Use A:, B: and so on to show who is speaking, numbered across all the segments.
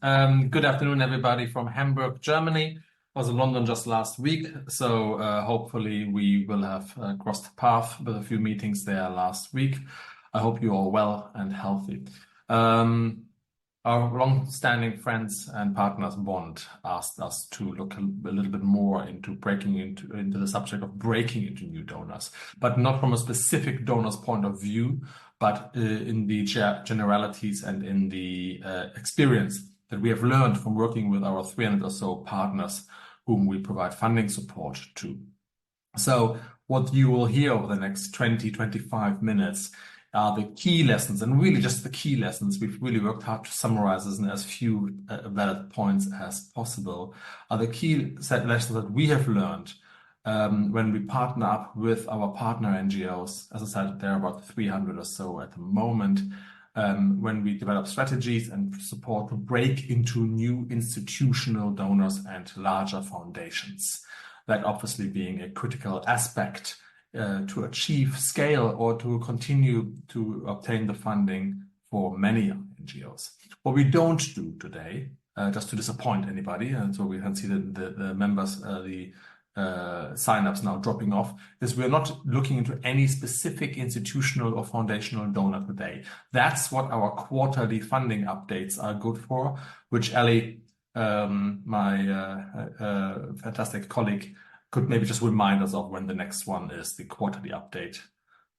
A: Good afternoon, everybody from Hamburg, Germany. I was in London just last week, so hopefully we will have crossed path with a few meetings there last week. I hope you are well and healthy. Our long-standing friends and partners, Bond, asked us to look a little bit more into breaking into the subject of breaking into new donors, but not from a specific donor's point of view, but in the generalities and in the experience that we have learned from working with our 300 or so partners whom we provide funding support to. So what you will hear over the next 20-25 minutes are the key lessons, and really just the key lessons. We've really worked hard to summarize this in as few valid points as possible, are the key lessons that we have learned when we partner up with our partner NGOs. As I said, there are about 300 or so at the moment. When we develop strategies and support to break into new institutional donors and larger foundations, that obviously being a critical aspect to achieve scale or to continue to obtain the funding for many NGOs. What we don't do today, just to disappoint anybody, and so we can see the members, sign-ups now dropping off, is we're not looking into any specific institutional or foundational donor today. That's what our quarterly funding updates are good for, which Ellie, my fantastic colleague, could maybe just remind us of when the next one is, the quarterly update.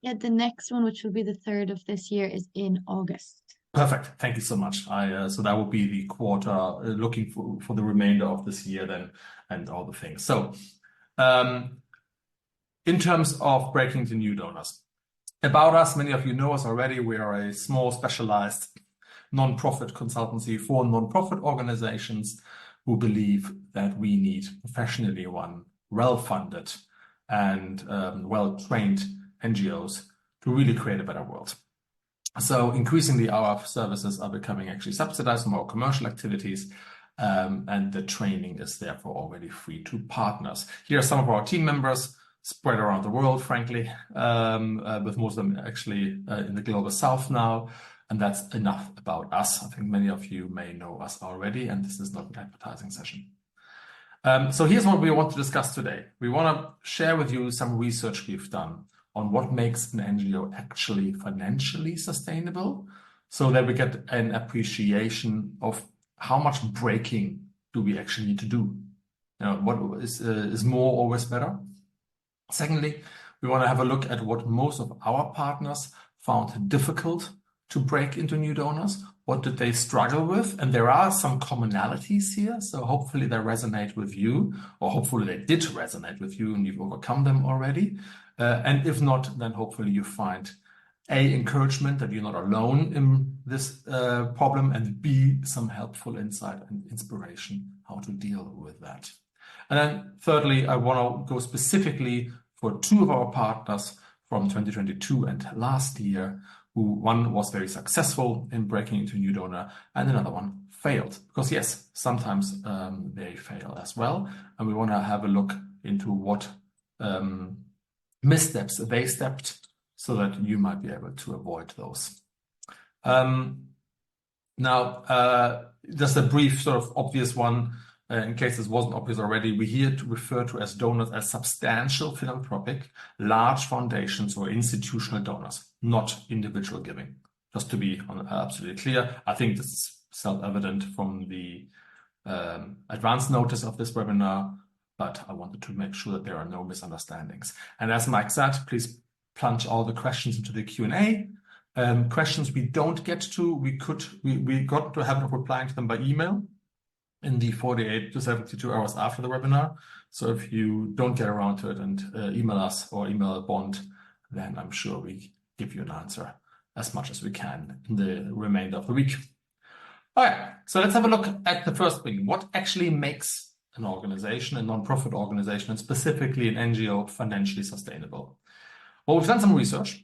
B: Yeah, the next one, which will be the 3rd of this year, is in August.
A: Perfect. Thank you so much. So that will be the quarter looking for the remainder of this year then, and all the things. So in terms of breaking into new donors, about us, many of you know us already. We are a small specialized non-profit consultancy for non-profit organizations who believe that we need professionally run, well-funded and well-trained NGOs to really create a better world. So increasingly our services are becoming actually subsidized from our commercial activities, and the training is therefore already free to partners. Here are some of our team members spread around the world, frankly, with most of them actually in the global south now. And that's enough about us. I think many of you may know us already, and this is not an advertising session. So here's what we want to discuss today. We want to share with you some research we've done on what makes an NGO actually financially sustainable, so that we get an appreciation of how much breaking do we actually need to do. What is more always better? Secondly, we want to have a look at what most of our partners found difficult to break into new donors. What did they struggle with? And there are some commonalities here, so hopefully they resonate with you, or hopefully they did resonate with you and you've overcome them already. And if not, then hopefully you find A, encouragement that you're not alone in this problem, and B, some helpful insight and inspiration how to deal with that. And then thirdly, I want to go specifically for two of our partners from 2022 and last year, who one was very successful in breaking into new donor and another one failed. Because yes, sometimes they fail as well. And we want to have a look into what missteps they stepped, so that you might be able to avoid those. Now, just a brief sort of obvious one, in case this wasn't obvious already, we're here to refer to as donors as substantial philanthropic, large foundations or institutional donors, not individual giving. Just to be absolutely clear, I think this is self-evident from the advance notice of this webinar, but I wanted to make sure that there are no misunderstandings. And as Mike said, please plunge all the questions into the Q&A. Questions we don't get to, we got to habit of replying to them by email in the 48 to 72 hours after the webinar. So if you don't get around to it and email us or email Bond, then I'm sure we give you an answer as much as we can in the remainder of the week. All right, so let's have a look at the first thing. What actually makes an organization, a non-profit organization, and specifically an NGO, financially sustainable? Well, we've done some research.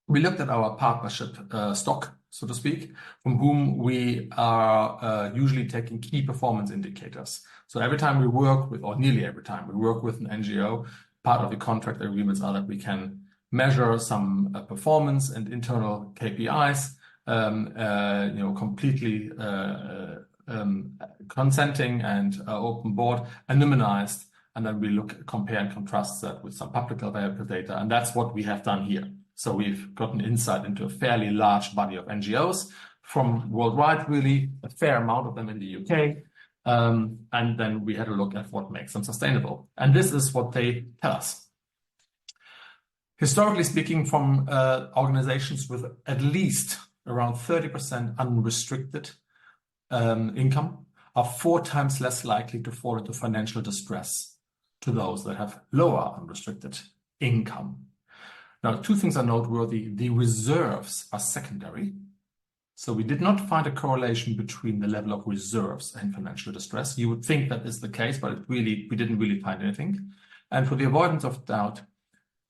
A: We looked at our partnership stock, so to speak, from whom we are usually taking key performance indicators. So every time we work with, or nearly every time we work with an NGO, part of the contract agreements are that we can measure some performance and internal KPIs, completely consenting and open board, anonymized, and then we compare and contrast that with some publicly available data, and that's what we have done here. So we've gotten insight into a fairly large body of NGOs from worldwide, really a fair amount of them in the UK, and then we had a look at what makes them sustainable. And this is what they tell us. Historically speaking, from organizations with at least around 30% unrestricted income are 4 times less likely to fall into financial distress to those that have lower unrestricted income. Now, 2 things are noteworthy. The reserves are secondary. So we did not find a correlation between the level of reserves and financial distress. You would think that is the case, but we didn't really find anything. And for the avoidance of doubt,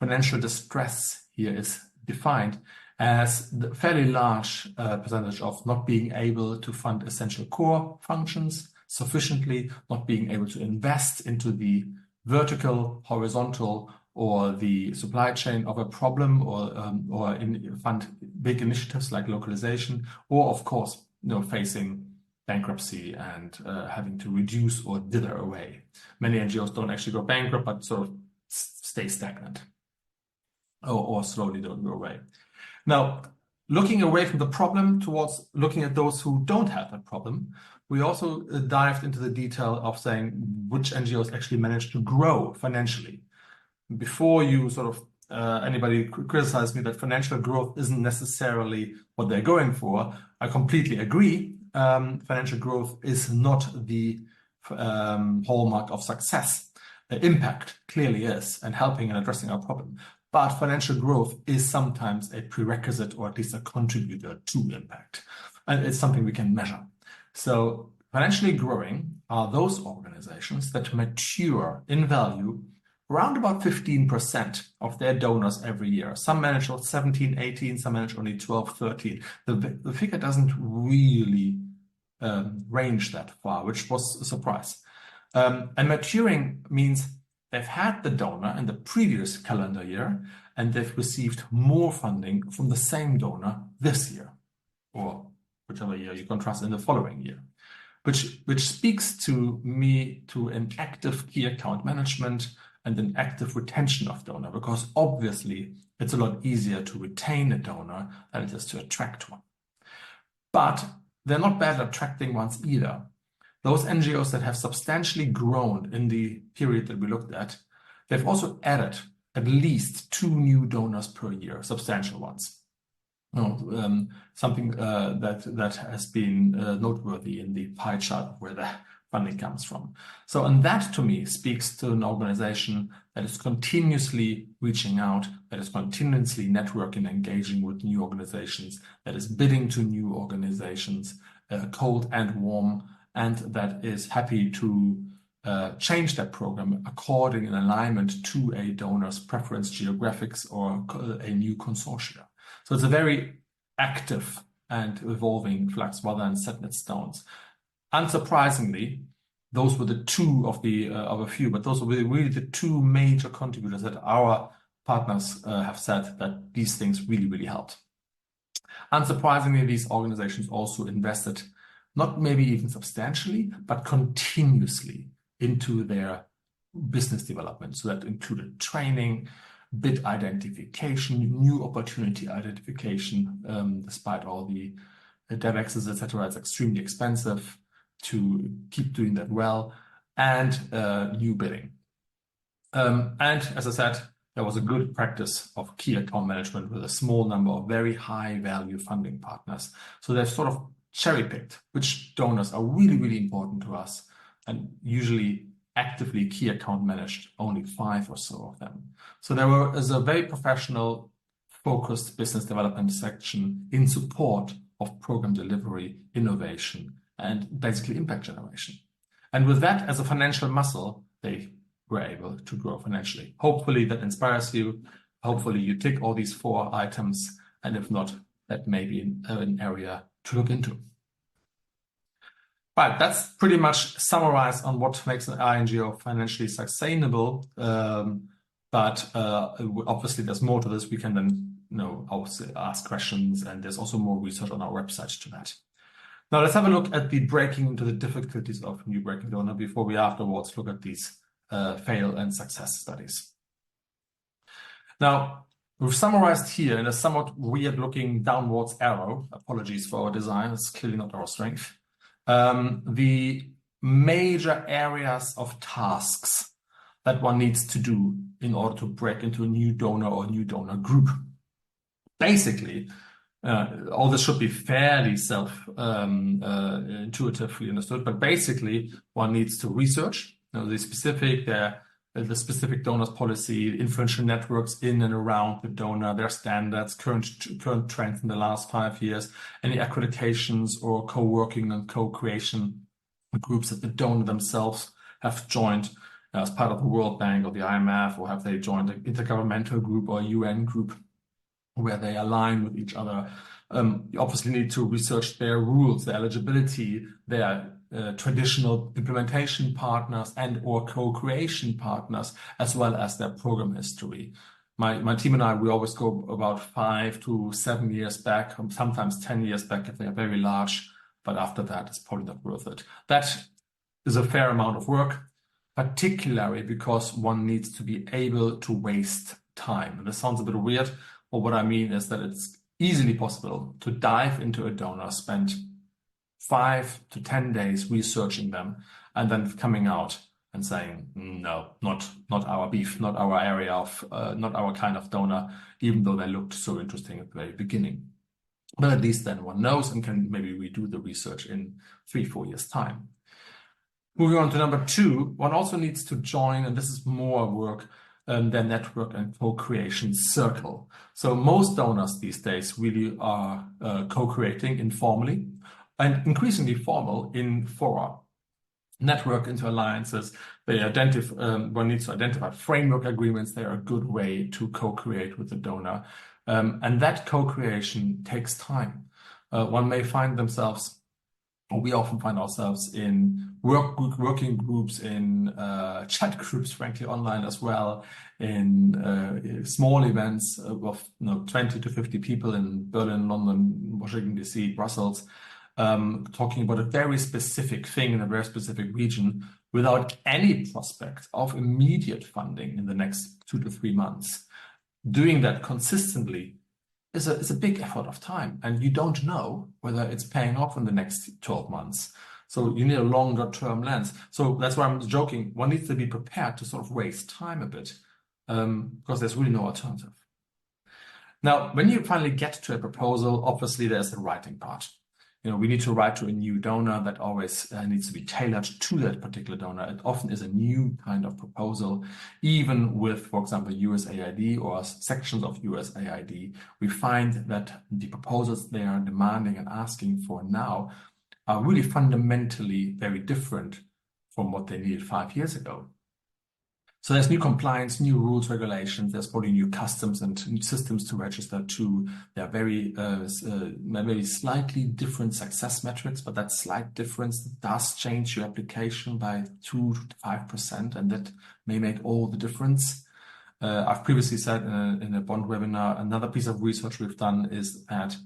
A: financial distress here is defined as the fairly large percentage of not being able to fund essential core functions sufficiently, not being able to invest into the vertical, horizontal, or the supply chain of a problem, or fund big initiatives like localization, or of course, facing bankruptcy and having to reduce or dither away. Many NGOs don't actually go bankrupt, but sort of stay stagnant or slowly don't go away. Now, looking away from the problem towards looking at those who don't have that problem, we also dived into the detail of saying which NGOs actually managed to grow financially. Before you sort of anybody criticize me that financial growth isn't necessarily what they're going for, I completely agree. Financial growth is not the hallmark of success. Impact clearly is, and helping and addressing our problem. But financial growth is sometimes a prerequisite, or at least a contributor to impact. And it's something we can measure. So financially growing are those organizations that mature in value around about 15% of their donors every year. Some manage 17, 18, some manage only 12, 13. The figure doesn't really range that far, which was a surprise. And maturing means they've had the donor in the previous calendar year, and they've received more funding from the same donor this year, or whichever year you contrast in the following year, which speaks to me to an active key account management and an active retention of donor, because obviously it's a lot easier to retain a donor than it is to attract one. But they're not bad at attracting ones either. Those NGOs that have substantially grown in the period that we looked at, they've also added at least 2 new donors per year, substantial ones. Something that has been noteworthy in the pie chart where the funding comes from. So, and that to me speaks to an organization that is continuously reaching out, that is continuously networking and engaging with new organizations, that is bidding to new organizations, cold and warm, and that is happy to change that program according in alignment to a donor's preference, geographics, or a new consortia. So it's a very active and evolving flux rather than set in stones. Unsurprisingly, those were the 2 of a few, but those were really the 2 major contributors that our partners have said that these things really, really helped. Unsurprisingly, these organizations also invested not maybe even substantially, but continuously into their business development. So that included training, bid identification, new opportunity identification, despite all the DevExes, etc. It's extremely expensive to keep doing that well, and new bidding. And as I said, there was a good practice of key account management with a small number of very high value funding partners. So they've sort of cherry-picked which donors are really, really important to us, and usually actively key account managed only 5 or so of them. So there was a very professional, focused business development section in support of program delivery, innovation, and basically impact generation. And with that as a financial muscle, they were able to grow financially. Hopefully that inspires you. Hopefully you tick all these 4 items, and if not, that may be an area to look into. Right, that's pretty much summarized on what makes an NGO financially sustainable. But obviously there's more to this. We can then also ask questions, and there's also more research on our website to that. Now let's have a look at the breaking into the difficulties of new breaking donor before we afterwards look at these fail and success studies. Now, we've summarized here in a somewhat weird looking downwards arrow, apologies for our design, it's clearly not our strength, the major areas of tasks that one needs to do in order to break into a new donor or new donor group. Basically, all this should be fairly intuitively understood, but basically one needs to research the specific donors policy, influential networks in and around the donor, their standards, current trends in the last 5 years, any accreditations or co-working and co-creation groups that the donor themselves have joined as part of the World Bank or the IMF, or have they joined an intergovernmental group or a UN group where they align with each other. You obviously need to research their rules, their eligibility, their traditional implementation partners and or co-creation partners, as well as their program history. My team and I, we always go about 5 to 7 years back, sometimes 10 years back if they are very large, but after that, it's probably not worth it. That is a fair amount of work, particularly because one needs to be able to waste time. And this sounds a bit weird, but what I mean is that it's easily possible to dive into a donor, spend 5 to 10 days researching them, and then coming out and saying, no, not our beef, not our area of, not our kind of donor, even though they looked so interesting at the very beginning. But at least then one knows and can maybe redo the research in 3-4 years' time. Moving on to number 2, one also needs to join, and this is more work, their network and co-creation circle. So most donors these days really are co-creating informally and increasingly formal in fora. Network into alliances, one needs to identify framework agreements. They are a good way to co-create with the donor. And that co-creation takes time. One may find themselves, or we often find ourselves in working groups, in chat groups, frankly, online as well, in small events of 20 to 50 people in Berlin, London, Washington, DC, Brussels, talking about a very specific thing in a very specific region without any prospect of immediate funding in the next 2 to 3 months. Doing that consistently is a big effort of time, and you don't know whether it's paying off in the next 12 months. So you need a longer term lens. So that's why I'm joking. One needs to be prepared to sort of waste time a bit, because there's really no alternative. Now, when you finally get to a proposal, obviously there's the writing part. We need to write to a new donor that always needs to be tailored to that particular donor. It often is a new kind of proposal, even with, for example, USAID or sections of USAID. We find that the proposals they are demanding and asking for now are really fundamentally very different from what they needed 5 years ago. So there's new compliance, new rules, regulations. There's probably new customs and new systems to register to. There are maybe slightly different success metrics, but that slight difference does change your application by 2 to 5%, and that may make all the difference. I've previously said in a bond webinar, another piece of research we've done is that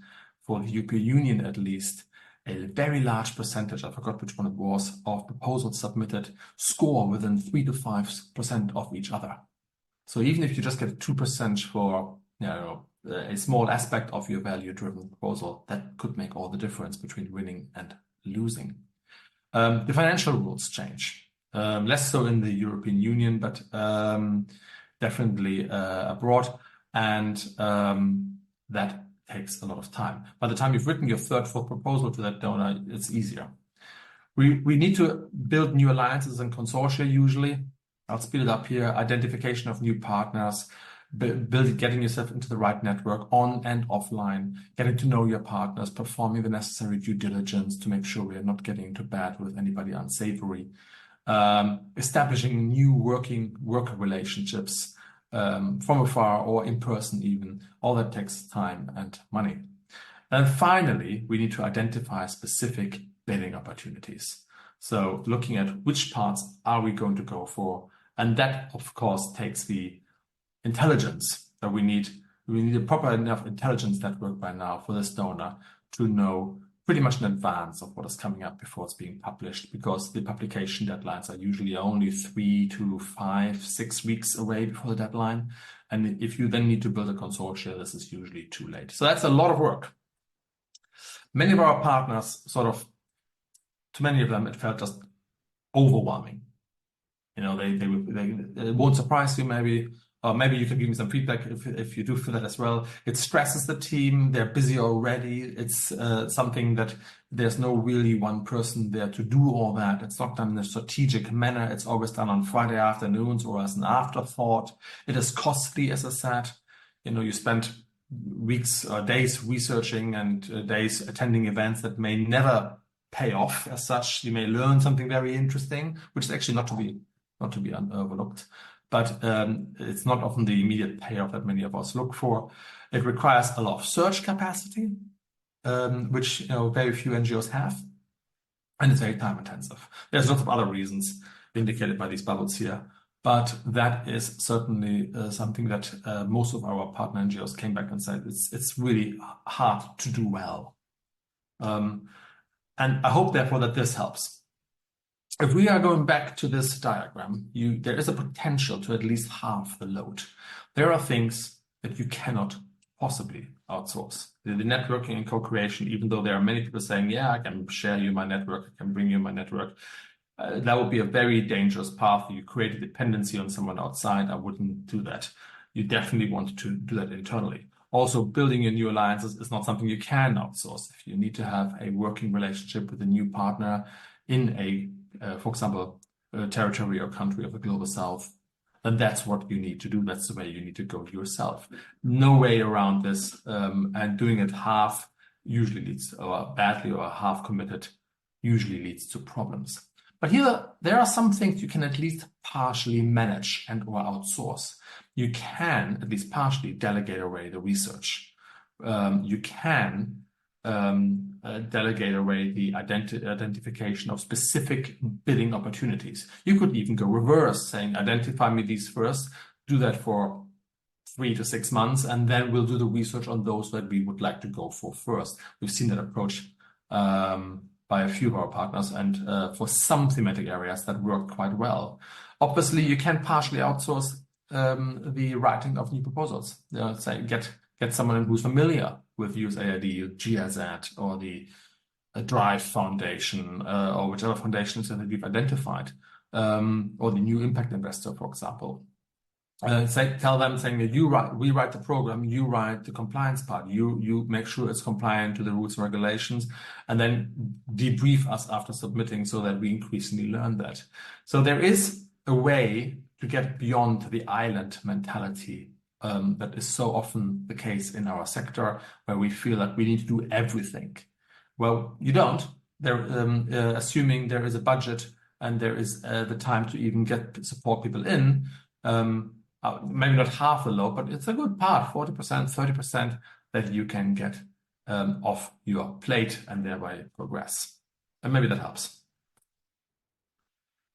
A: for the European Union at least, a very large percentage, I forgot which one it was, of proposals submitted score within 3 to 5% of each other. So even if you just get 2% for a small aspect of your value-driven proposal, that could make all the difference between winning and losing. The financial rules change, less so in the European Union, but definitely abroad, and that takes a lot of time. By the time you've written your 3rd, 4th proposal to that donor, it's easier. We need to build new alliances and consortia usually. I'll speed it up here. Identification of new partners, getting yourself into the right network on and offline, getting to know your partners, performing the necessary due diligence to make sure we are not getting into bad with anybody unsavory, establishing new work relationships, from afar or in person even. All that takes time and money. And finally, we need to identify specific bidding opportunities. So looking at which parts are we going to go for, and that of course takes the intelligence that we need. We need a proper enough intelligence network by now for this donor to know pretty much in advance of what is coming up before it's being published, because the publication deadlines are usually only 3 to 5, 6 weeks away before the deadline. And if you then need to build a consortia, this is usually too late. So that's a lot of work. Many of our partners to many of them, it felt just overwhelming. They it won't surprise you maybe, or maybe you can give me some feedback if you do feel that as well. It stresses the team. They're busy already. It's something that there's no really one person there to do all that. It's not done in a strategic manner. It's always done on Friday afternoons or as an afterthought. It is costly, as I said. You spend weeks or days researching and days attending events that may never pay off as such. You may learn something very interesting, which is actually not to be overlooked, but it's not often the immediate payoff that many of us look for. It requires a lot of search capacity, which very few NGOs have, and it's very time intensive. There's lots of other reasons indicated by these bubbles here, but that is certainly something that most of our partner NGOs came back and said it's really hard to do well. And I hope, therefore, that this helps. If we are going back to this diagram, there is a potential to at least halve the load. There are things that you cannot possibly outsource. The networking and co-creation, even though there are many people saying, yeah, I can share you my network, I can bring you my network, that would be a very dangerous path. You create a dependency on someone outside. I wouldn't do that. You definitely want to do that internally. Also, building your new alliances is not something you can outsource. If you need to have a working relationship with a new partner in for example, a territory or country of the Global South, then that's what you need to do. That's the way you need to go yourself. No way around this. And doing it half usually leads, or badly or half committed, usually leads to problems. But here, there are some things you can at least partially manage and or outsource. You can at least partially delegate away the research. You can delegate away the identification of specific bidding opportunities. You could even go reverse, saying, identify me these first, do that for 3 to 6 months, and then we'll do the research on those that we would like to go for first. We've seen that approach by a few of our partners, and for some thematic areas that worked quite well. Obviously, you can partially outsource the writing of new proposals. Say, get someone who's familiar with USAID, GIZ, or the Drive Foundation, or whichever foundations that we've identified, or the new impact investor, for example. Tell them, saying that we write the program, you write the compliance part, you make sure it's compliant to the rules and regulations, and then debrief us after submitting so that we increasingly learn that. So there is a way to get beyond the island mentality that is so often the case in our sector, where we feel that we need to do everything. Well, you don't. Assuming there is a budget and there is the time to even support people in, maybe not half the load, but it's a good part, 40%, 30% that you can get off your plate and thereby progress. And maybe that helps.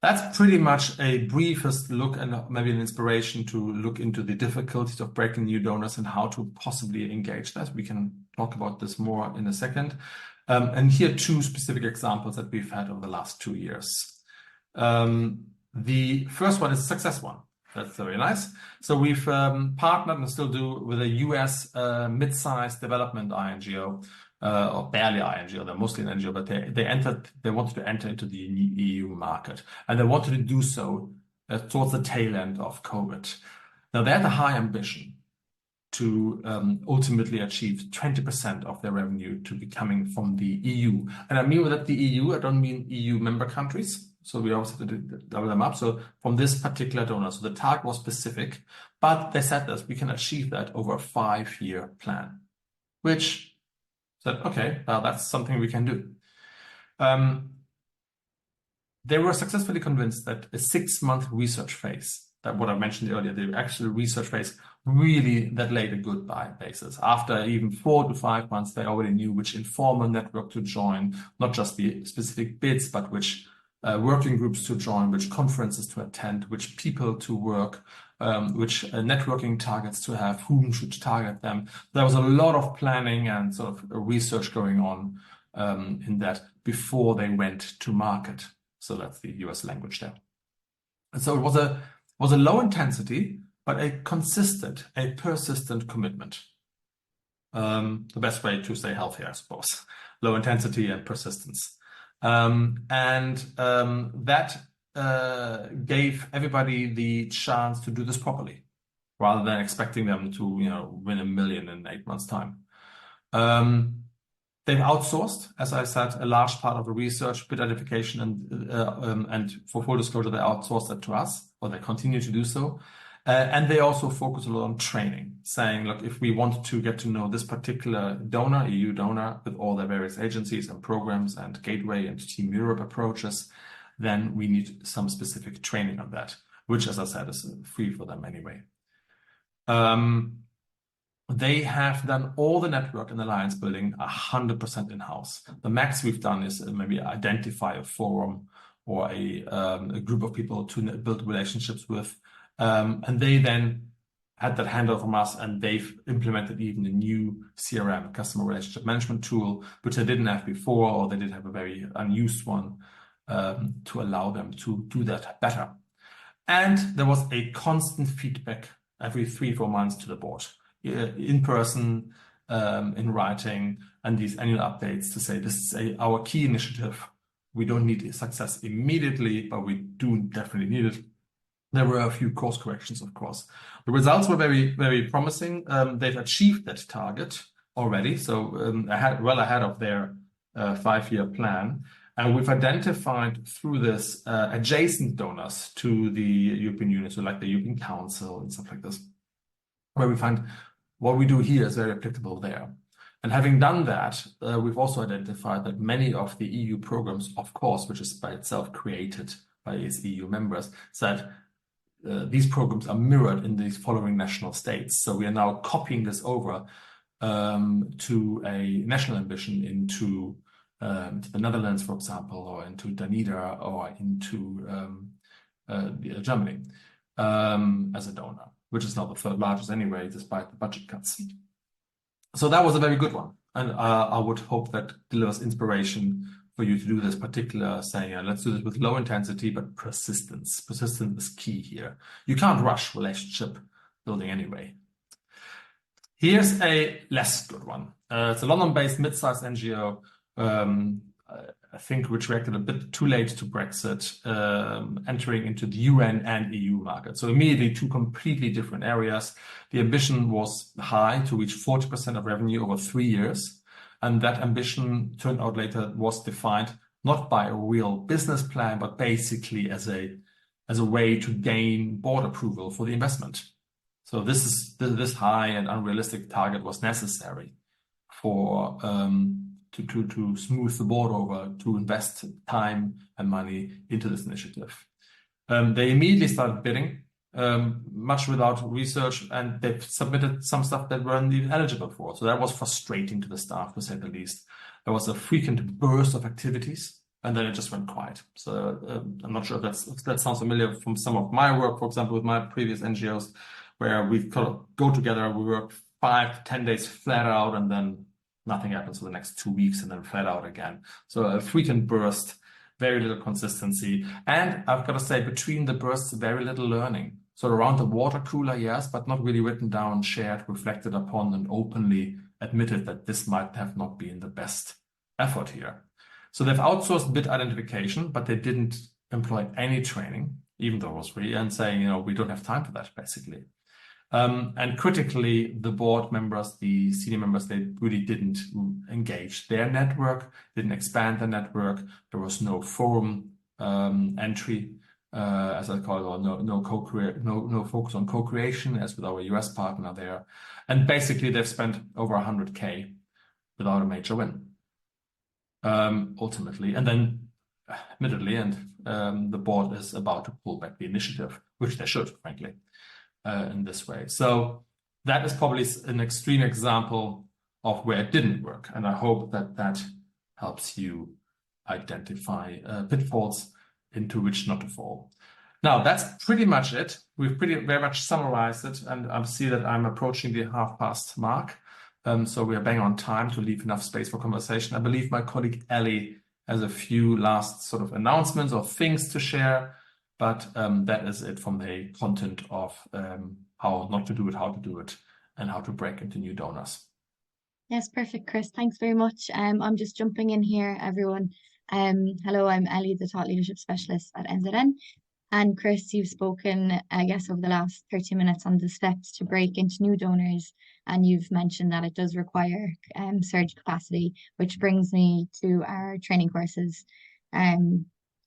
A: That's pretty much a briefest look and maybe an inspiration to look into the difficulties of breaking new donors and how to possibly engage that. We can talk about this more in a second. And here are 2 specific examples that we've had over the last 2 years. The first one is a success one. That's very nice. So we've partnered and still do with a US mid-sized development NGO, or barely NGO, they're mostly an NGO, but they wanted to enter into the EU market, and they wanted to do so towards the tail end of COVID. Now, they had a high ambition to ultimately achieve 20% of their revenue to be coming from the EU. And I mean with that the EU, I don't mean EU member countries. So we also have to double them up. So from this particular donor, so the target was specific, but they said that we can achieve that over a 5-year plan, which said, okay, well, that's something we can do. They were successfully convinced that a 6-month research phase, that what I mentioned earlier, the actual research phase, really that laid a good basis. After even 4 to 5 months, they already knew which informal network to join, not just the specific bids, but which working groups to join, which conferences to attend, which people to work, which networking targets to have, whom should target them. There was a lot of planning and sort of research going on in that before they went to market. So that's the US language there. And so it was a low intensity, but a persistent commitment. The best way to stay healthy, I suppose. Low intensity and persistence. That gave everybody the chance to do this properly, rather than expecting them to, win $1 million in 8 months' time. They've outsourced, as I said, a large part of the research, bid identification, and for full disclosure, they outsourced that to us, or they continue to do so. And they also focus a lot on training, saying, look, if we want to get to know this particular donor, EU donor, with all their various agencies and programs and Gateway and Team Europe approaches, then we need some specific training on that, which, as I said, is free for them anyway. They have done all the network and alliance building 100% in-house. The max we've done is maybe identify a forum or a group of people to build relationships with. And they then had that handover from us, and they've implemented even a new CRM, customer relationship management tool, which they didn't have before, or they did have a very unused one to allow them to do that better. And there was a constant feedback every 3-4 months to the board, in person, in writing, and these annual updates to say, this is our key initiative. We don't need success immediately, but we do definitely need it. There were a few course corrections, of course. The results were very, very promising. They've achieved that target already, so well ahead of their 5-year plan. And we've identified through this adjacent donors to the European Union, so like the European Council and stuff like this, where we find what we do here is very applicable there. And having done that, we've also identified that many of the EU programs, of course, which is by itself created by its EU members, said these programs are mirrored in these following national states. So we are now copying this over to a national ambition into the Netherlands, for example, or into Danida, or into Germany as a donor, which is now the 3rd largest anyway, despite the budget cuts. So that was a very good one. And I would hope that delivers inspiration for you to do this particular, saying, let's do this with low intensity, but persistence. Persistence is key here. You can't rush relationship building anyway. Here's a less good one. It's a London-based mid-sized NGO, I think, which reacted a bit too late to Brexit, entering into the UN and EU market. So immediately 2 completely different areas. The ambition was high, to reach 40% of revenue over 3 years. And that ambition turned out later was defined not by a real business plan, but basically as a way to gain board approval for the investment. So this high and unrealistic target was necessary for to smooth the board over, to invest time and money into this initiative. They immediately started bidding, much without research, and they've submitted some stuff that weren't even eligible for. So that was frustrating to the staff, to say the least. There was a frequent burst of activities, and then it just went quiet. So I'm not sure if that sounds familiar from some of my work, for example, with my previous NGOs, where we kind of go together, we work 5 to 10 days flat out, and then nothing happens for the next 2 weeks, and then flat out again. So a frequent burst, very little consistency. And I've got to say, between the bursts, very little learning. So around the water cooler, yes, but not really written down, shared, reflected upon, and openly admitted that this might have not been the best effort here. So they've outsourced bid identification, but they didn't employ any training, even though it was free, and saying, we don't have time for that, basically. And critically, the board members, the senior members, they really didn't engage their network, didn't expand the network. There was no forum entry, as I call it, or no focus on co-creation, as with our US partner there. And basically, they've spent over 100K without a major win, ultimately. And then, admittedly, the board is about to pull back the initiative, which they should, frankly, in this way. So that is probably an extreme example of where it didn't work. And I hope that helps you identify pitfalls into which not to fall. Now, that's pretty much it. We've very much summarized it, and I see that I'm approaching the 1/2 past mark. So we are bang on time to leave enough space for conversation. I believe my colleague Ellie has a few last sort of announcements or things to share, but that is it from the content of how not to do it, how to do it, and how to break into new donors.
B: Yes, perfect, Chris. Thanks very much. I'm just jumping in here, everyone. Hello, I'm Ellie, the Thought Leadership Specialist at NZN. And Chris, you've spoken, I guess, over the last 30 minutes on the steps to break into new donors. And you've mentioned that it does require surge capacity, which brings me to our training courses.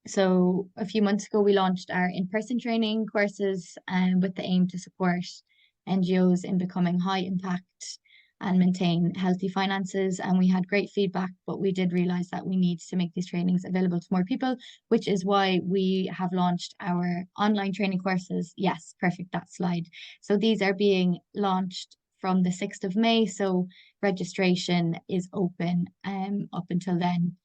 B: So a few months ago, we launched our in-person training courses with the aim to support NGOs in becoming high impact and maintain healthy finances. And we had great feedback, but we did realize that we need to make these trainings available to more people, which is why we have launched our online training courses. Yes, perfect, that slide. So these are being launched from the 6th of May. So registration is open up until then.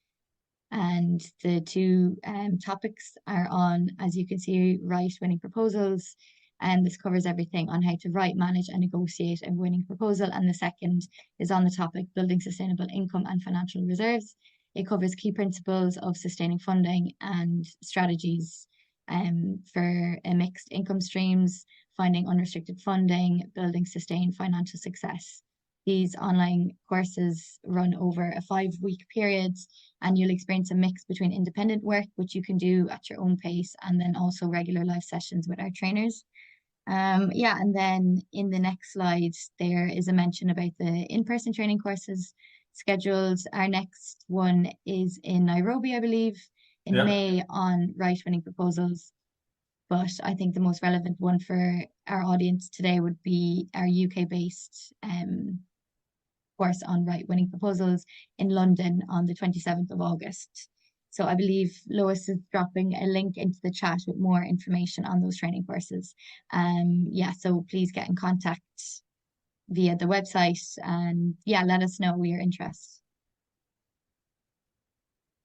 B: And the two topics are on, as you can see, right winning proposals. And this covers everything on how to write, manage, and negotiate a winning proposal. And the second is on the topic building sustainable income and financial reserves. It covers key principles of sustaining funding and strategies for a mixed income streams, finding unrestricted funding, building sustained financial success. These online courses run over a 5-week period, and you'll experience a mix between independent work, which you can do at your own pace, and then also regular live sessions with our trainers. And then in the next slide, there is a mention about the in-person training courses scheduled. Our next one is in Nairobi, I believe, in May on right-winning proposals. But I think the most relevant one for our audience today would be our UK-based course on right-winning proposals in London on the 27th of August. So I believe Lois is dropping a link into the chat with more information on those training courses. So please get in contact via the website and let us know your interest.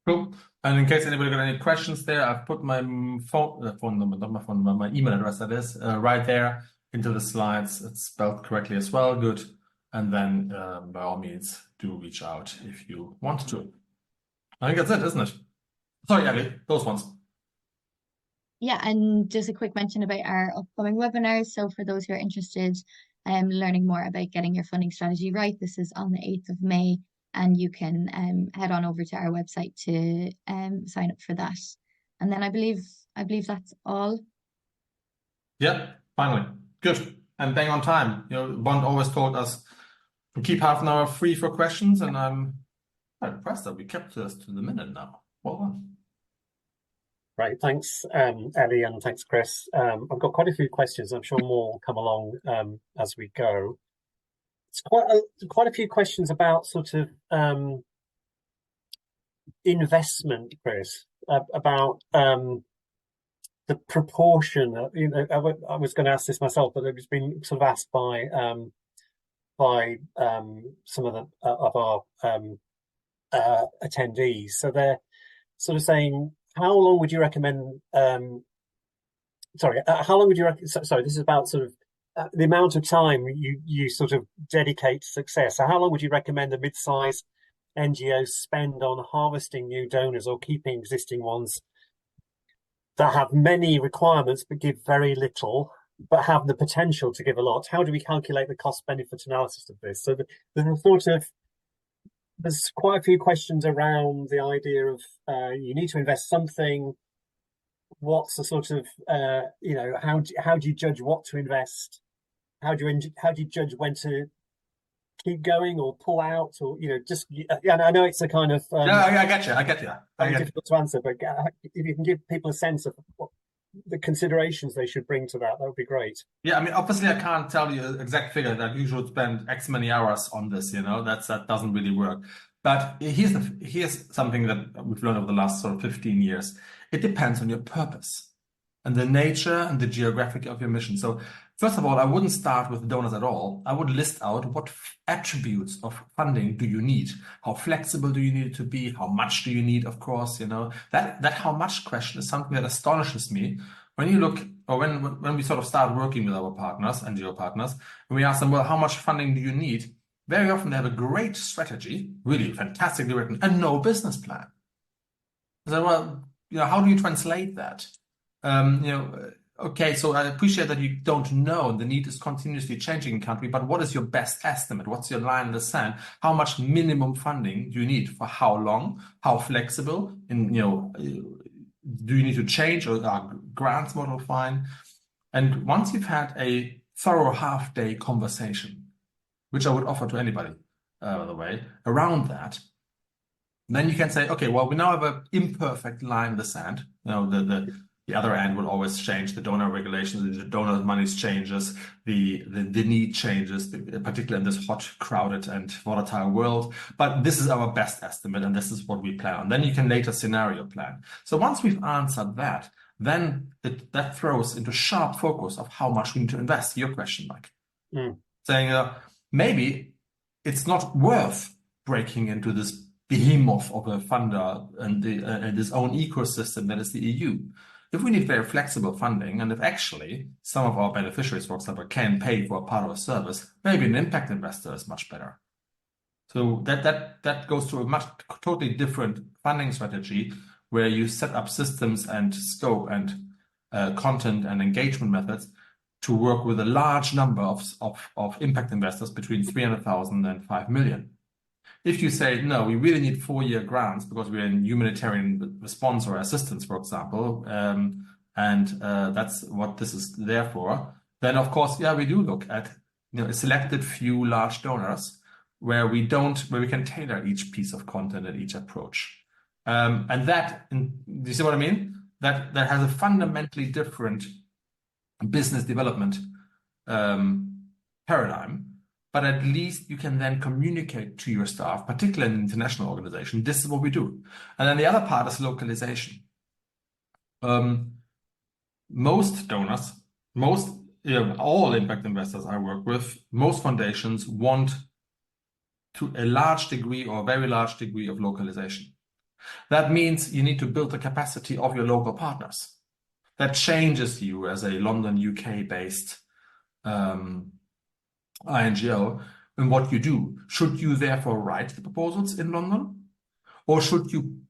A: Cool. And in case anybody got any questions there, I've put my phone number, not my phone number, my email address, that is, right there into the slides. It's spelled correctly as well. Good. And then by all means, do reach out if you want to. I think that's it, isn't it? Sorry, Ellie, those ones.
B: Yeah, and just a quick mention about our upcoming webinars. So for those who are interested in learning more about getting your funding strategy right, this is on the 8th of May, and you can head on over to our website to sign up for that. And then I believe that's all.
A: Yeah, finally. Good. And bang on time. Bond always told us to keep half an hour free for questions, and I'm quite impressed that we kept this to the minute now. Well done.
C: Right, thanks, Ellie, and thanks, Chris. I've got quite a few questions. I'm sure more will come along as we go. It's quite a few questions about sort of investment, Chris, about the proportion. I was going to ask this myself, but it was been sort of asked by some of our attendees. So they're sort of saying, how long would you recommend? How long would you recommend? Sorry, this is about sort of the amount of time you sort of dedicate to success. So how long would you recommend a mid-sized NGO spend on harvesting new donors or keeping existing ones that have many requirements but give very little, but have the potential to give a lot? How do we calculate the cost-benefit analysis of this? So there's quite a few questions around the idea of you need to invest something. What's the sort of how do you judge what to invest? How do you judge when to keep going or pull out, or I know it's a kind of
A: I get you.
C: Difficult to answer, but if you can give people a sense of what the considerations they should bring to that would be great.
A: Yeah, I mean, obviously, I can't tell you an exact figure that you should spend X many hours on this. That doesn't really work. But here's something that we've learned over the last sort of 15 years. It depends on your purpose and the nature and the geographic of your mission. So first of all, I wouldn't start with donors at all. I would list out what attributes of funding do you need? How flexible do you need it to be? How much do you need? Of course, that how much question is something that astonishes me when you look, or when we sort of start working with our partners, NGO partners, and we ask them, well, how much funding do you need? very often they have a great strategy, really fantastically written, and no business plan. So, well, how do you translate that? Okay, so I appreciate that you don't know, and the need is continuously changing in country, but what is your best estimate? What's your line in the sand? How much minimum funding do you need for how long? How flexible? Do you need to change, or are grants model fine? And once you've had a thorough half-day conversation, which I would offer to anybody, by the way, around that, then you can say, okay, well, we now have an imperfect line in the sand. The other end will always change. The donor regulations, the donor money changes, the need changes, particularly in this hot, crowded, and volatile world. But this is our best estimate, and this is what we plan on. Then you can later scenario plan. So once we've answered that, then that throws into sharp focus of how much we need to invest. Your question, Mike, saying maybe it's not worth breaking into this behemoth of a funder and its own ecosystem that is the EU. If we need very flexible funding, and if actually some of our beneficiaries, for example, can pay for a part of a service, maybe an impact investor is much better. So that goes to a totally different funding strategy, where you set up systems and scope and content and engagement methods to work with a large number of impact investors between 300,000 and 5 million. If you say, no, we really need 4-year grants because we're in humanitarian response or assistance, for example, and that's what this is there for, then of course, yeah, we do look at a selected few large donors where we can tailor each piece of content and each approach. And do you see what I mean? That has a fundamentally different business development paradigm. But at least you can then communicate to your staff, particularly in an international organization, this is what we do. And then the other part is localization. Most donors, all impact investors I work with, most foundations want to a large degree or a very large degree of localization. That means you need to build the capacity of your local partners. That changes you as a London, UK-based NGO in what you do. Should you therefore write the proposals in London, or should you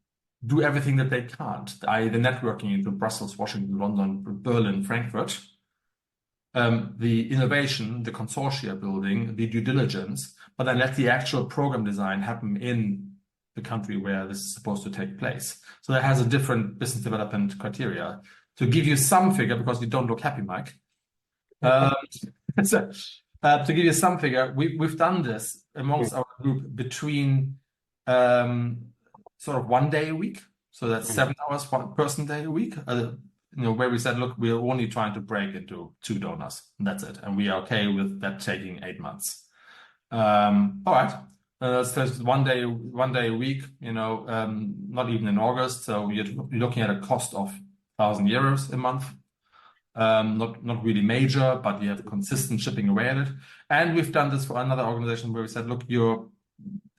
A: do everything that they can't, i.e. the networking into Brussels, Washington, London, Berlin, Frankfurt, the innovation, the consortia building, the due diligence, but then let the actual program design happen in the country where this is supposed to take place. So that has a different business development criteria. To give you some figure, because you don't look happy, Mike, to give you some figure, we've done this amongst our group between sort of 1 day a week. So that's 7 hours, 1 person day a week. Where we said, look, we're only trying to break into 2 donors, and that's it. And we are okay with that taking 8 months. All right. That's 1 day a week, not even in August. So you're looking at a cost of €1,000 a month. Not really major, but you have consistent chipping away at it. And we've done this for another organization where we said, look, you're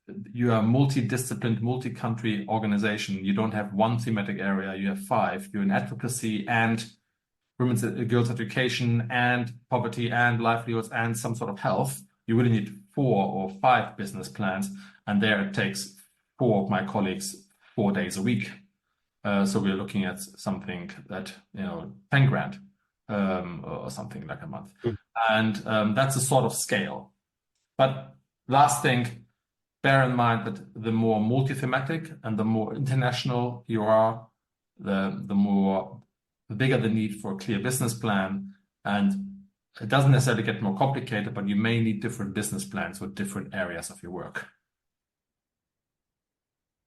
A: a multidisciplined, multi-country organization. You don't have one thematic area, you have 5. You're in advocacy and women's girls' education and poverty and livelihoods and some sort of health. You really need 4 or 5 business plans. And there it takes 4 of my colleagues 4 days a week. So we're looking at something that, 10 grand. Or something like a month. And that's a sort of scale. But last thing, bear in mind that the more multi-thematic and the more international you are, the bigger the need for a clear business plan. And it doesn't necessarily get more complicated, but you may need different business plans with different areas of your work.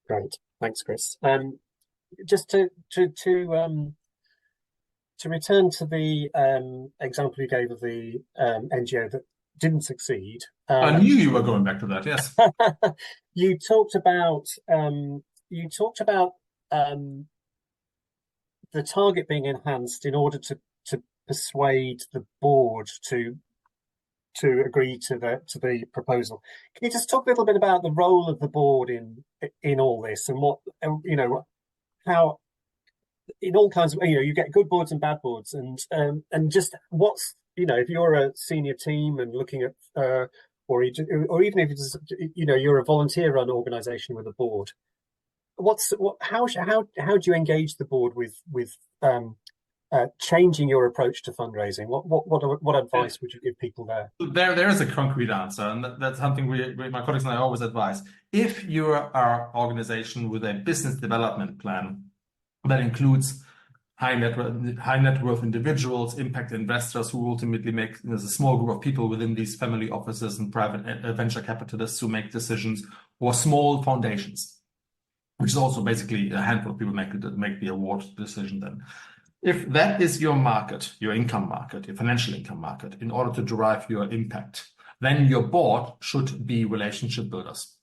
C: Great. Thanks, Chris. Just to return to the example you gave of the NGO that didn't succeed.
A: I knew you were going back to that, yes.
C: You talked about the target being enhanced in order to persuade the board to agree to the proposal. Can you just talk a little bit about the role of the board in all this, and what how in all kinds of you get good boards and bad boards, and just what's if you're a senior team and looking at or even if it's, you're a volunteer-run organisation with a board, how do you engage the board with changing your approach to fundraising? What advice would you give people there?
A: There is a concrete answer, and that's something my colleagues and I always advise. If you are an organization with a business development plan that includes high net worth individuals, impact investors who ultimately there's a small group of people within these family offices and private venture capitalists who make decisions, or small foundations, which is also basically a handful of people make the award decision then. If that is your market, your income market, your financial income market, in order to derive your impact, then your board should be relationship builders.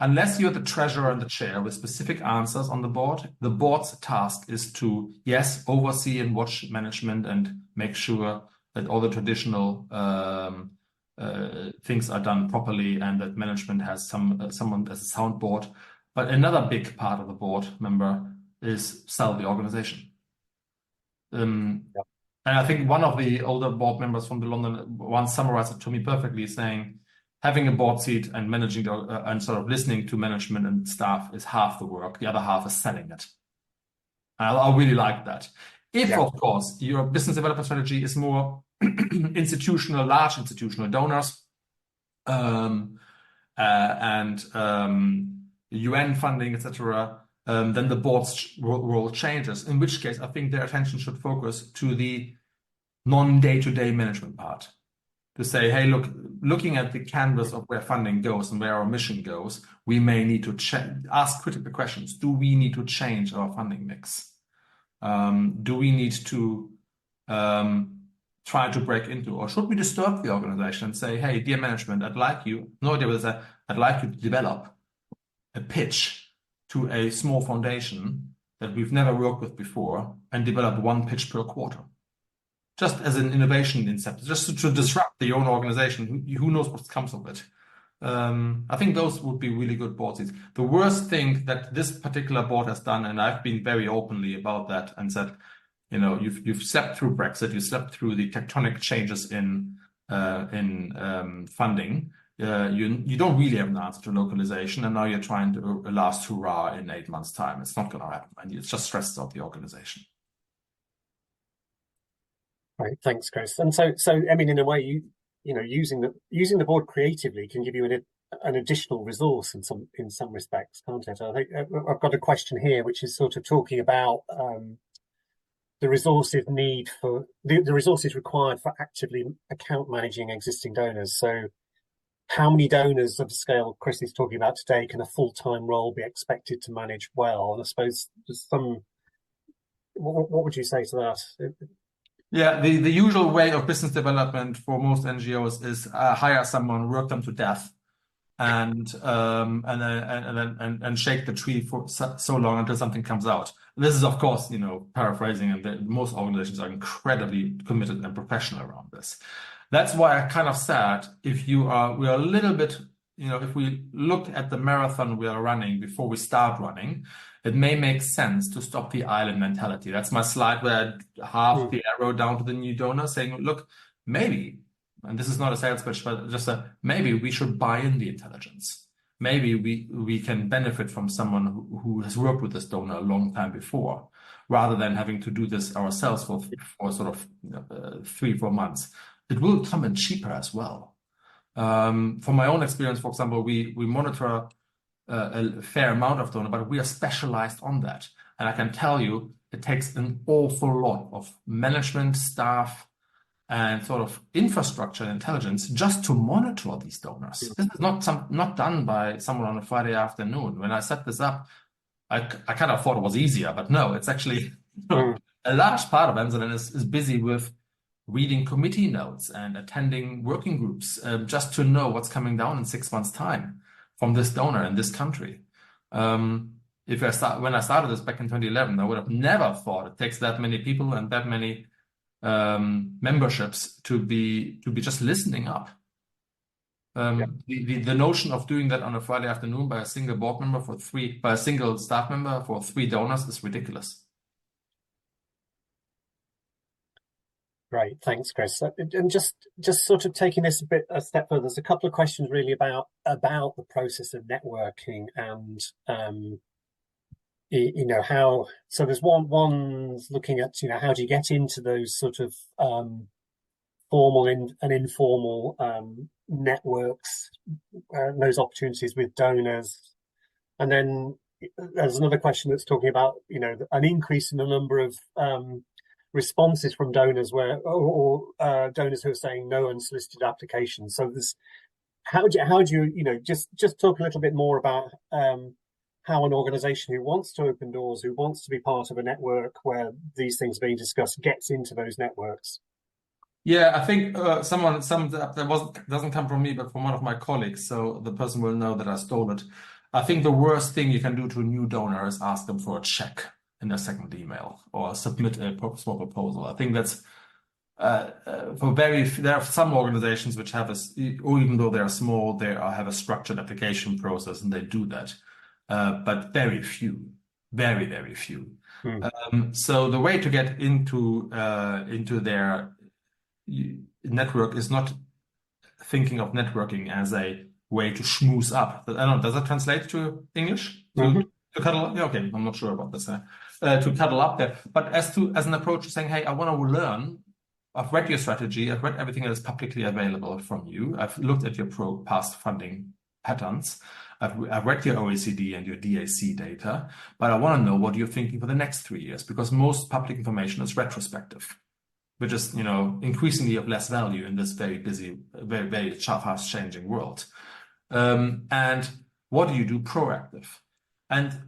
A: Unless you're the treasurer and the chair with specific answers on the board's task is to, yes, oversee and watch management and make sure that all the traditional things are done properly and that management has someone as a soundboard. But another big part of the board member is sell the organization. And I think one of the older board members from the London once summarized it to me perfectly, saying, having a board seat and managing and sort of listening to management and staff is half the work. The other half is selling it. I really like that. If, of course, your business development strategy is more institutional, large institutional donors, and UN funding, etc., then the board's role changes, in which case I think their attention should focus to the non-day-to-day management part. To say, hey, looking at the canvas of where funding goes and where our mission goes, we may need to ask critical questions. Do we need to change our funding mix? Do we need to try to break into, or should we disturb the organization and say, hey, dear management, I'd like you to develop a pitch to a small foundation that we've never worked with before and develop one pitch per quarter. Just as an innovation incentive, just to disrupt the own organization. Who knows what comes of it? I think those would be really good board seats. The worst thing that this particular board has done, and I've been very openly about that and said, you've slept through Brexit, you slept through the tectonic changes in funding. You don't really have an answer to localization, and now you're trying to last hurrah in 8 months' time. It's not going to happen, and it just stresses out the organization.
C: Right, thanks, Chris. And so I mean, in a way, using the board creatively can give you an additional resource in some respects, can't it? I think I've got a question here, which is sort of talking about the resources required for actively account managing existing donors. So, how many donors of the scale Chris is talking about today can a full-time role be expected to manage well? And I suppose there's what would you say to that?
A: Yeah, the usual way of business development for most NGOs is hire someone, work them to death, and shake the tree for so long until something comes out. This is, of course, paraphrasing, and most organizations are incredibly committed and professional around this. That's why I kind of said, we are a little bit, if we look at the marathon we are running before we start running, it may make sense to stop the island mentality. That's my slide where I half the arrow down to the new donor, saying, look, maybe, and this is not a sales pitch, but just maybe we should buy in the intelligence. Maybe we can benefit from someone who has worked with this donor a long time before, rather than having to do this ourselves for sort of 3-4 months. It will come in cheaper as well. From my own experience, for example, we monitor a fair amount of donor, but we are specialized on that. And I can tell you, it takes an awful lot of management, staff, and sort of infrastructure and intelligence just to monitor these donors. This is not done by someone on a Friday afternoon. When I set this up, I kind of thought it was easier, but no, it's actually a large part of Amsterdam is busy with reading committee notes and attending working groups just to know what's coming down in 6 months' time from this donor in this country. When I started this back in 2011, I would have never thought it takes that many people and that many memberships to be just listening up. The notion of doing that on a Friday afternoon by a single board member by a single staff member for 3 donors is ridiculous.
C: Great, thanks, Chris. And just sort of taking this a step further, there's a couple of questions really about the process of networking and how. So there's one's looking at how do you get into those sort of formal and informal networks, those opportunities with donors, and then there's another question that's talking about an increase in the number of responses from donors or donors who are saying no unsolicited applications. So there's how do you just talk a little bit more about how an organisation who wants to open doors, who wants to be part of a network where these things are being discussed, gets into those networks.
A: Yeah, I think someone summed it up. Doesn't come from me, but from one of my colleagues. So the person will know that I stole it. I think the worst thing you can do to a new donor is ask them for a check in their second email or submit a small proposal. I think that's there are some organizations which have or even though they are small, they have a structured application process and they do that. But very few, very, very few. So the way to get into their network is not thinking of networking as a way to schmooze up. I don't know, does that translate to English? To cuddle up? Yeah, okay, I'm not sure about this. To cuddle up there, but as an approach to saying, hey, I want to learn. I've read your strategy. I've read everything that is publicly available from you. I've looked at your past funding patterns. I've read your OECD and your DAC data, but I want to know what you're thinking for the next 3 years, because most public information is retrospective, which is, increasingly of less value in this very busy, very, very fast changing world. And what do you do proactive? And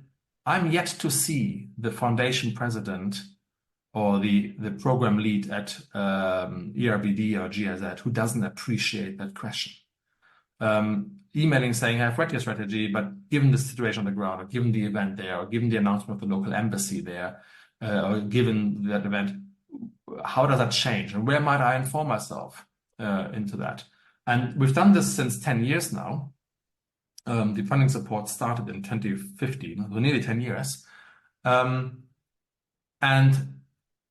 A: I'm yet to see the foundation president or the program lead at ERBD or GIZ who doesn't appreciate that question. Emailing saying, I've read your strategy, but given the situation on the ground, or given the event there, or given the announcement of the local embassy there, or given that event, how does that change? And where might I inform myself into that? And we've done this since 10 years now. The funding support started in 2015, so nearly 10 years. And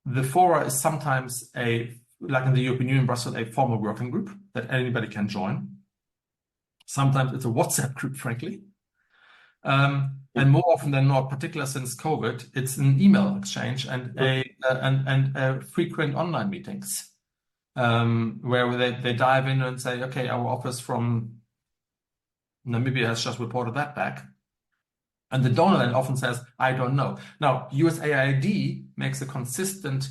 A: the fora is sometimes like in the European Union, Brussels, a formal working group that anybody can join. Sometimes it's a WhatsApp group, frankly. And more often than not, particularly since COVID, it's an email exchange and frequent online meetings where they dive in and say, okay, our office from Namibia has just reported that back. And the donor then often says, I don't know. Now, USAID makes a consistent,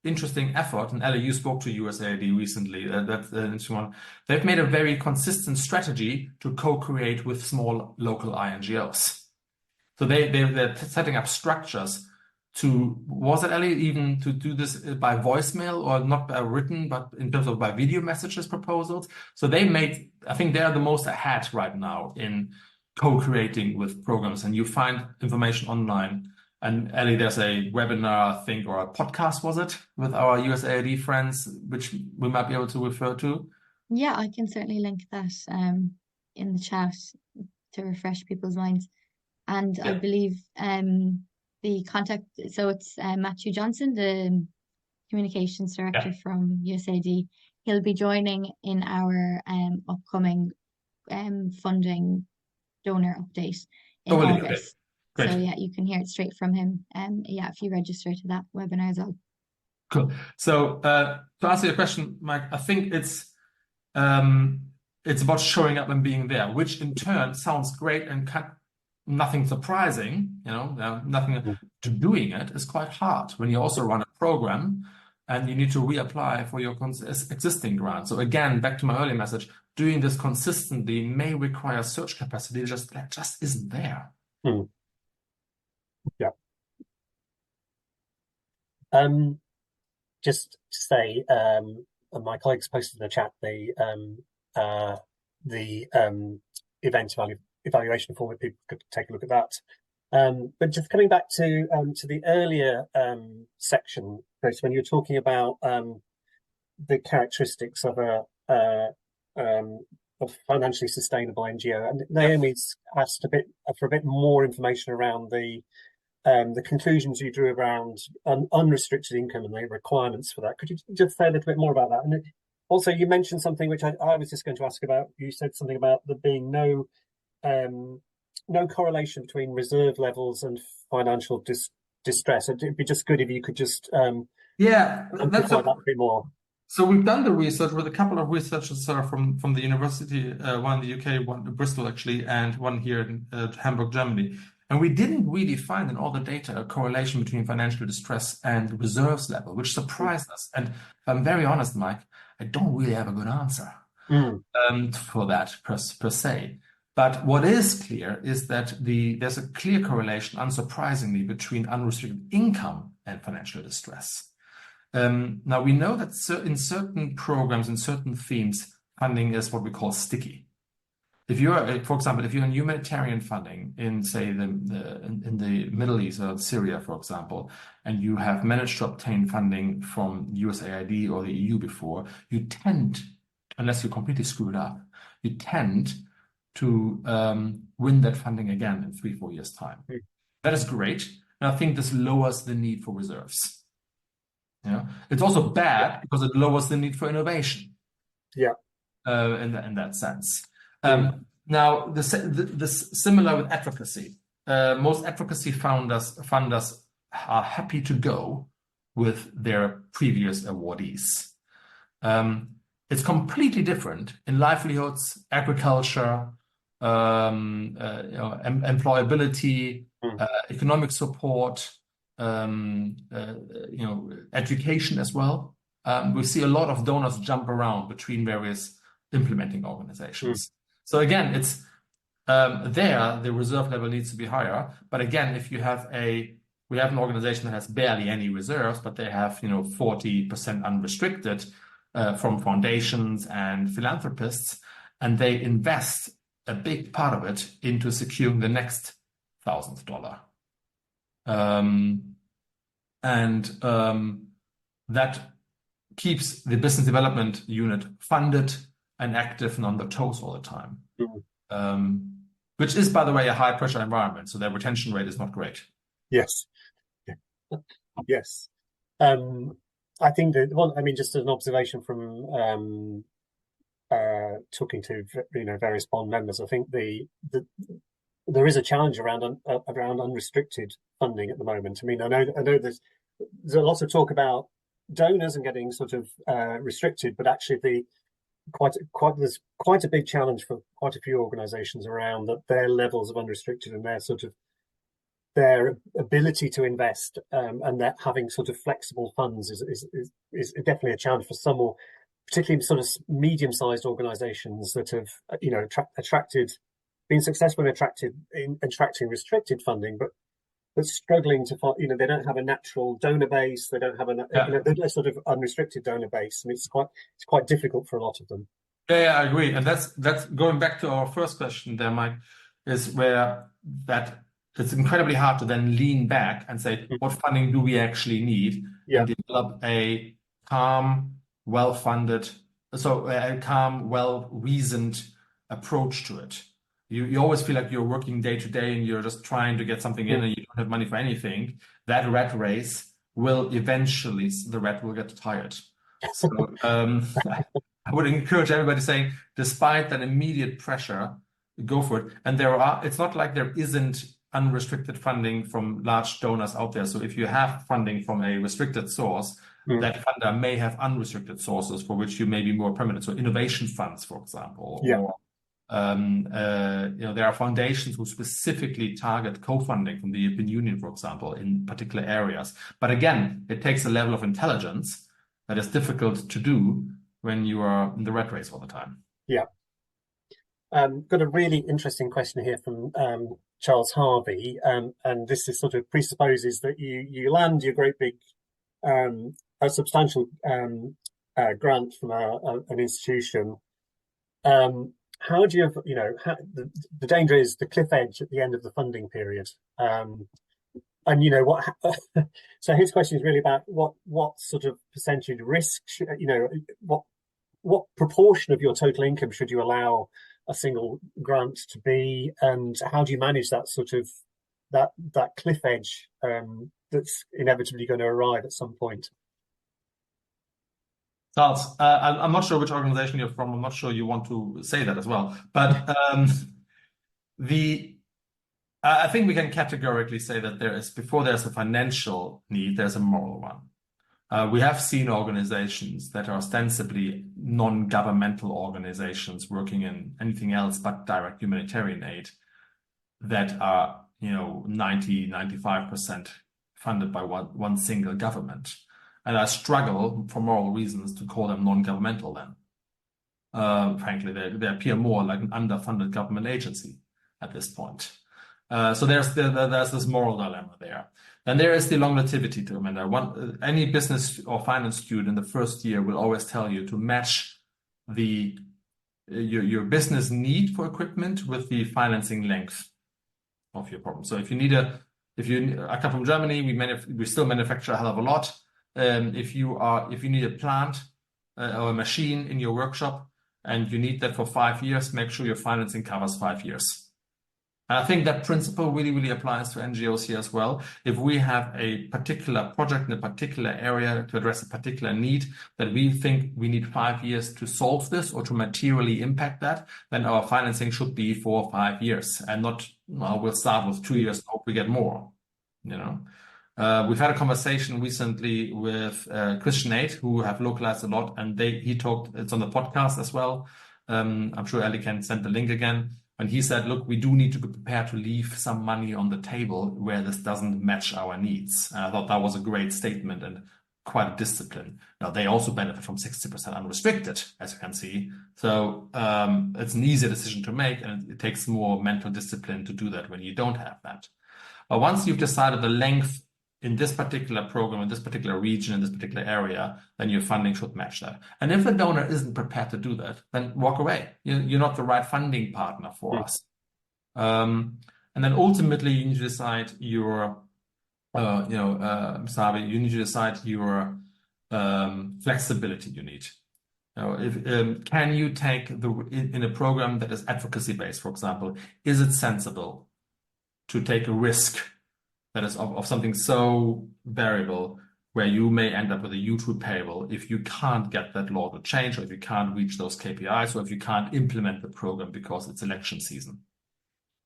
A: interesting effort, and Ellie, you spoke to USAID recently. That's an interesting one. They've made a very consistent strategy to co-create with small local INGOs. So they're setting up structures was it, Ellie, even to do this by voicemail or not by written, but in terms of by video messages proposals? So I think they're the most ahead right now in co-creating with programs, and you find information online. And Ellie, there's a webinar, I think, or a podcast, was it, with our USAID friends, which we might be able to refer to?
B: Yeah, I can certainly link that in the chat to refresh people's minds. And I believe the contact, so it's Matthew Johnson, the communications director from USAID. He'll be joining in our upcoming funding donor update in August.
A: Great.
B: So yeah, you can hear it straight from him. If you register to that webinar as well.
A: Cool. So to answer your question, Mike, I think it's about showing up and being there, which in turn sounds great and nothing surprising, nothing to doing it is quite hard when you also run a program and you need to reapply for your existing grant. So again, back to my earlier message, doing this consistently may require search capacity that just isn't there.
C: Yeah. Just to say, my colleagues posted in the chat the event evaluation form, if people could take a look at that. But just coming back to the earlier section, Chris, when you were talking about the characteristics of a financially sustainable NGO, and Naomi's asked for a bit more information around the the conclusions you drew around unrestricted income and the requirements for that. Could you just say a little bit more about that? And also, you mentioned something which I was just going to ask about. You said something about there being no correlation between reserve levels and financial distress. It'd be just good if you could just amplify that a bit more.
A: So we've done the research with a couple of researchers from the university, one in the UK, one in Bristol actually, and one here in Hamburg, Germany. And we didn't really find in all the data a correlation between financial distress and reserves level, which surprised us. And if I'm very honest, Mike, I don't really have a good answer for that per se. But what is clear is that there's a clear correlation, unsurprisingly, between unrestricted income and financial distress. Now, we know that in certain programs, in certain themes, funding is what we call sticky. If you're, for example, if you're in humanitarian funding in, say, in the Middle East or Syria, for example, and you have managed to obtain funding from USAID or the EU before, you tend, unless you completely screw it up, you tend to win that funding again in 3-4 years' time. That is great. And I think this lowers the need for reserves. Yeah, it's also bad because it lowers the need for innovation.
C: Yeah,
A: in that sense. Now, this similar with advocacy. Most advocacy funders are happy to go with their previous awardees. It's completely different in livelihoods, agriculture, employability, economic support. Education as well. We see a lot of donors jump around between various implementing organizations. So again, it's the reserve level needs to be higher. But again, if we have an organization that has barely any reserves, but they have 40% unrestricted from foundations and philanthropists, and they invest a big part of it into securing the next $1,000. That keeps the business development unit funded and active and on their toes all the time. Which is, by the way, a high pressure environment, so their retention rate is not great.
C: Yes. Yes. I think just as an observation from talking to various bond members, I think there is a challenge around unrestricted funding at the moment. I mean, I know there's a lot of talk about donors and getting sort of restricted, but actually there's quite a big challenge for quite a few organisations around that their levels of unrestricted and their ability to invest and that having sort of flexible funds is definitely a challenge for some, or particularly sort of medium-sized organisations that have been successful in attracting restricted funding, but struggling to find, they don't have a natural donor base. They don't have a sort of unrestricted donor base, and it's quite difficult for a lot of them.
A: Yeah, I agree, and that's going back to our first question there, Mike, is where that it's incredibly hard to then lean back and say, what funding do we actually need, and develop a calm, well-funded, well-reasoned approach to it. You always feel like you're working day to day and you're just trying to get something in and you don't have money for anything. That rat race will eventually, the rat will get tired. So I would encourage everybody saying, despite that immediate pressure, go for it. And it's not like there isn't unrestricted funding from large donors out there. So if you have funding from a restricted source, that funder may have unrestricted sources for which you may be more permanent. So innovation funds, for example, or there are foundations who specifically target co-funding from the European Union, for example, in particular areas. But again, it takes a level of intelligence that is difficult to do when you are in the rat race all the time.
C: Yeah. Got a really interesting question here from Charles Harvey, and this is sort of presupposes that you land your great big, a substantial grant from an institution. How do you, the danger is the cliff edge at the end of the funding period. So his question is really about what sort of percentage risk, what proportion of your total income should you allow a single grant to be, and how do you manage that sort of that cliff edge that's inevitably going to arrive at some point.
A: Charles, I'm not sure which organization you're from. I'm not sure you want to say that as well. But I think we can categorically say that before there's a financial need, there's a moral one. We have seen organizations that are ostensibly non-governmental organizations working in anything else but direct humanitarian aid that are, 95% funded by one single government. And I struggle for moral reasons to call them non-governmental then. Frankly, they appear more like an underfunded government agency at this point. So there's this moral dilemma there. And there is the longevity dilemma. Any business or finance student in the first year will always tell you to match your business need for equipment with the financing length of your problem. So I come from Germany, we still manufacture a hell of a lot. If you need a plant or a machine in your workshop and you need that for 5 years, make sure your financing covers 5 years. And I think that principle really, really applies to NGOs here as well. If we have a particular project in a particular area to address a particular need that we think we need 5 years to solve this or to materially impact that, then our financing should be for 5 years and not, we'll start with 2 years, hope we get more, We've had a conversation recently with Christian Aid, who have localized a lot, and he talked, it's on the podcast as well. I'm sure Ellie can send the link again. And he said, look, we do need to be prepared to leave some money on the table where this doesn't match our needs. And I thought that was a great statement and quite a discipline. Now, they also benefit from 60% unrestricted, as you can see. So it's an easier decision to make, and it takes more mental discipline to do that when you don't have that. But once you've decided the length in this particular program, in this particular region, in this particular area, then your funding should match that. And if the donor isn't prepared to do that, then walk away. You're not the right funding partner for us. And then ultimately, you need to decide your, Sabi, you need to decide your flexibility you need. Can you take in a program that is advocacy based, for example, is it sensible to take a risk that is of something so variable where you may end up with a huge repayable if you can't get that law to change, or if you can't reach those KPIs, or if you can't implement the program because it's election season,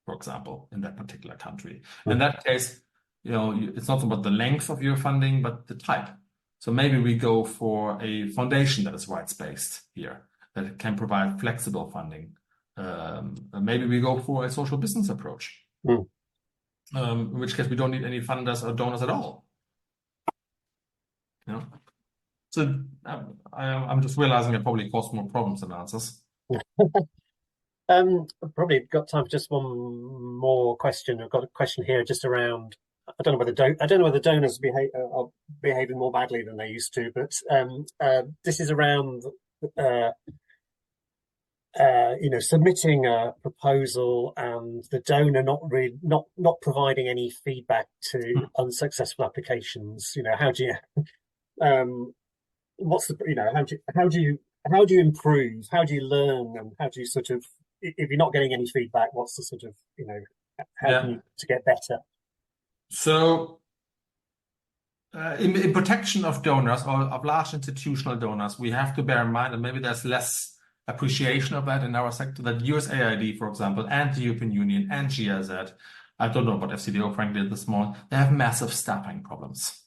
A: for example, in that particular country. In that case, it's not about the length of your funding, but the type. So maybe we go for a foundation that is rights-based here, that can provide flexible funding. Maybe we go for a social business approach. In which case we don't need any funders or donors at all. So I'm just realizing I probably caused more problems than answers.
C: I've probably got time for just one more question. I've got a question here just around. I don't know whether donors are behaving more badly than they used to, but this is around. Submitting a proposal and the donor not providing any feedback to unsuccessful applications. How do you how do you improve? How do you learn? And how do you sort of, if you're not getting any feedback, what's the sort of how can you to get better?
A: So in protection of donors or of large institutional donors, we have to bear in mind, and maybe there's less appreciation of that in our sector, that USAID, for example, and the European Union and GIZ, I don't know about FCDO, frankly, at this moment, they have massive staffing problems.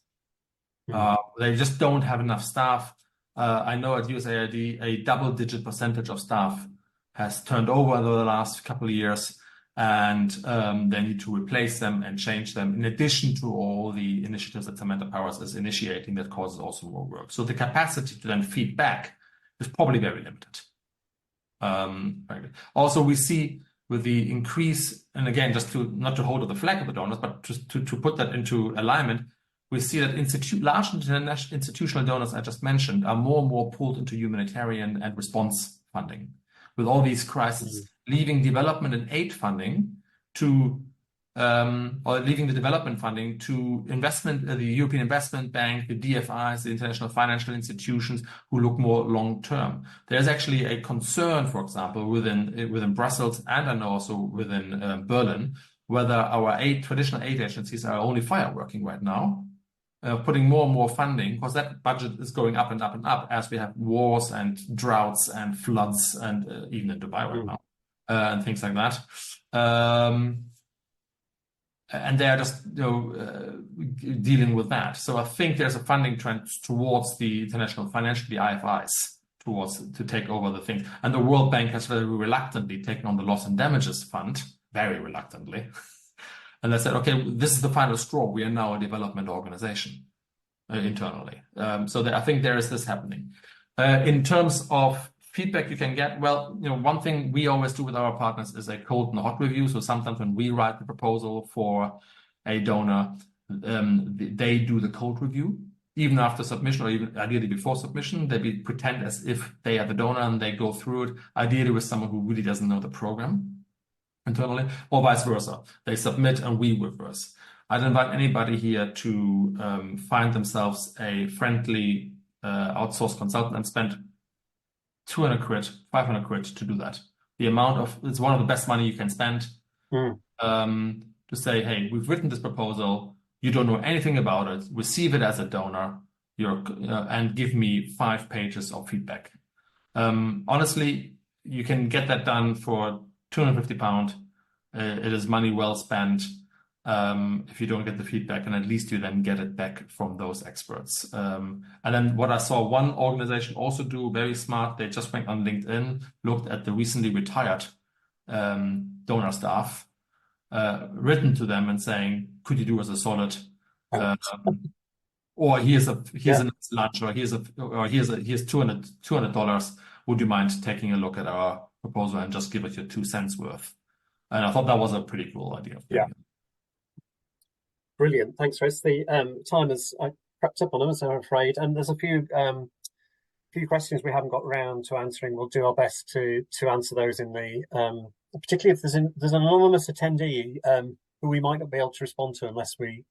A: They just don't have enough staff. I know at USAID, a double-digit percentage of staff has turned over over the last couple of years, and they need to replace them and change them, in addition to all the initiatives that Samantha Powers is initiating that causes also more work. So the capacity to then feed back is probably very limited. Also, we see with the increase, and again, just to not to hold up the flag of the donors, but to put that into alignment, we see that large international institutional donors I just mentioned are more and more pulled into humanitarian and response funding. With all these crises, leaving development and aid funding to or leaving the development funding to the European Investment Bank, the DFIs, the international financial institutions who look more long-term. There's actually a concern, for example, within Brussels and I know also within Berlin, whether our traditional aid agencies are only fireworking right now, putting more and more funding, because that budget is going up and up and up as we have wars and droughts and floods, and even in Dubai right now, and things like that. And they are just dealing with that. So I think there's a funding trend towards the international financial, the IFIs, to take over the things. And the World Bank has very reluctantly taken on the loss and damages fund, very reluctantly. And they said, okay, this is the final straw. We are now a development organization internally. So I think there is this happening. In terms of feedback you can get, well, one thing we always do with our partners is a cold and hot review. So sometimes when we write the proposal for a donor, they do the code review. Even after submission, or even ideally before submission, they pretend as if they are the donor and they go through it, ideally with someone who really doesn't know the program internally, or vice versa. They submit and we reverse. I'd invite anybody here to find themselves a friendly outsourced consultant and spend 200 quid, 500 quid to do that. It's one of the best money you can spend to say, hey, we've written this proposal. You don't know anything about it. Receive it as a donor, and give me 5 pages of feedback. Honestly, you can get that done for £250. It is money well spent if you don't get the feedback, and at least you then get it back from those experts. And then what I saw one organization also do, very smart, they just went on LinkedIn, looked at the recently retired donor staff, written to them and saying, could you do us a solid, or here's a nice lunch, or here's $200. Would you mind taking a look at our proposal and just give us your 2 cents worth? And I thought that was a pretty cool idea.
C: Yeah. Brilliant. Thanks, Chris. The time has crept up on us, I'm afraid, and there's a few questions we haven't got round to answering. We'll do our best to answer those in the particularly if there's an anonymous attendee who we might not be able to respond to unless we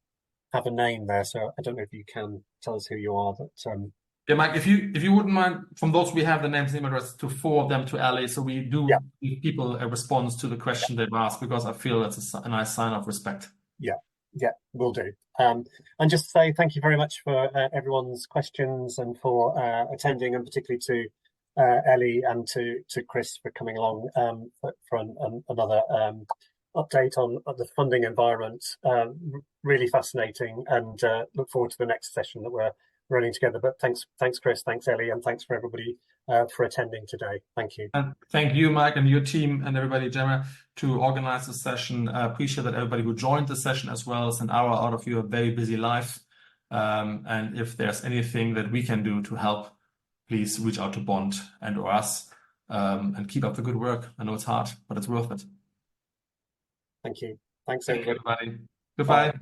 C: have a name there. So I don't know if you can tell us who you are. But
A: yeah, Mike, if you wouldn't mind, from those we have the names and email address, to forward them to Ali, so we do give people a response to the question they've asked, because I feel that's a nice sign of respect.
C: Yeah, will do. And just to say thank you very much for everyone's questions and for attending, and particularly to Ellie and to Chris for coming along for another update on the funding environment. Really fascinating, and look forward to the next session that we're running together. But thanks Chris, thanks Ellie, and thanks for everybody for attending today. Thank you.
A: And thank you, Mike, and your team and everybody, Gemma, to organize this session. I appreciate that everybody who joined the session as well. It's an hour out of your very busy life. And if there's anything that we can do to help, please reach out to Bond and or us, and keep up the good work. I know it's hard, but it's worth it.
C: Thank you. Thanks,
A: everybody.
C: everybody.
A: Goodbye.
C: Bye.